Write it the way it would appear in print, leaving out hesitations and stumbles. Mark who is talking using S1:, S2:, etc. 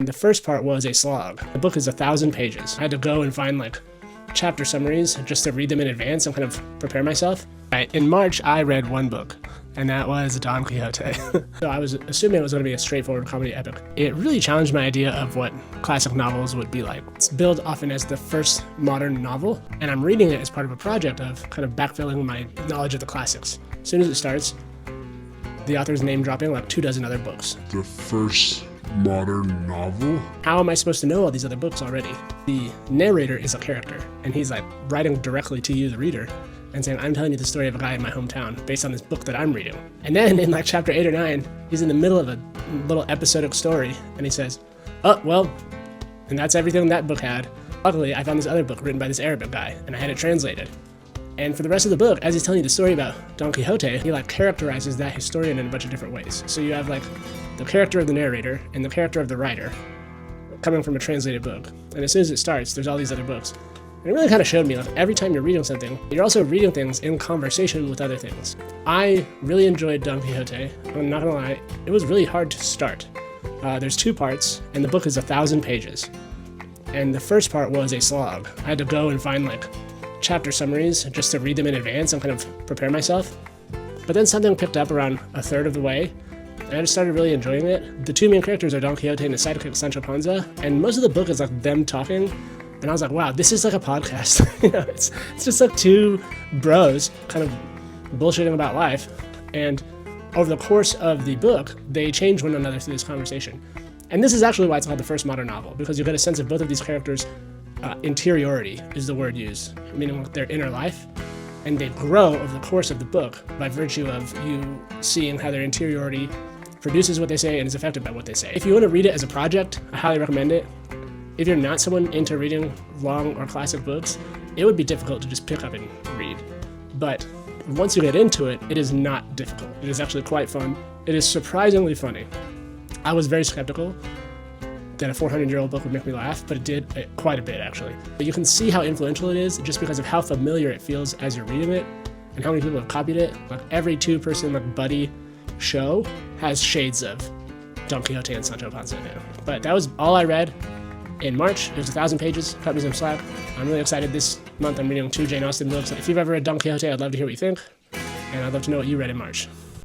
S1: The first part was a slog. The book is 1,000 pages. I had to go and find chapter summaries just to read them in advance and kind of prepare myself. In March, I read one book, and that was Don Quixote. So I was assuming it was going to be a straightforward comedy epic. It really challenged my idea of what classic novels would be like. It's billed often as the first modern novel, and I'm reading it as part of a project of kind of backfilling my knowledge of the classics. As soon as it starts, the author's name dropping 24 other books.
S2: The first modern novel?
S1: How am I supposed to know all these other books already? The narrator is a character, and he's writing directly to you, the reader, and saying, I'm telling you the story of a guy in my hometown based on this book that I'm reading. And then in chapter 8 or 9, he's in the middle of a little episodic story, and he says, oh, well, and that's everything that book had. Luckily, I found this other book written by this Arabic guy, and I had it translated. And for the rest of the book, as he's telling you the story about Don Quixote, he characterizes that historian in a bunch of different ways. So you have the character of the narrator and the character of the writer coming from a translated book. And as soon as it starts, there's all these other books. And it really kind of showed me, every time you're reading something, you're also reading things in conversation with other things. I really enjoyed Don Quixote. I'm not gonna lie, it was really hard to start. There's 2 parts, and the book is 1,000 pages. And the first part was a slog. I had to go and find chapter summaries just to read them in advance and kind of prepare myself. But then something picked up around a third of the way, and I just started really enjoying it. The 2 main characters are Don Quixote and his sidekick Sancho Panza, and most of the book is them talking, and I was like, wow, this is like a podcast. It's just 2 bros kind of bullshitting about life, and over the course of the book, they change one another through this conversation. And this is actually why it's called the first modern novel, because you get a sense of both of these characters' interiority is the word used, meaning their inner life, and they grow over the course of the book by virtue of you seeing how their interiority produces what they say and is affected by what they say. If you want to read it as a project, I highly recommend it. If you're not someone into reading long or classic books, it would be difficult to just pick up and read. But once you get into it, it is not difficult. It is actually quite fun. It is surprisingly funny. I was very skeptical that a 400-year-old book would make me laugh, but it did quite a bit, actually. But you can see how influential it is just because of how familiar it feels as you're reading it and how many people have copied it. Every 2-person buddy show has shades of Don Quixote and Sancho Panza now. But that was all I read in March. It was 1,000 pages, cut me some slack. I'm really excited this month. I'm reading 2 Jane Austen books. If you've ever read Don Quixote, I'd love to hear what you think, and I'd love to know what you read in March.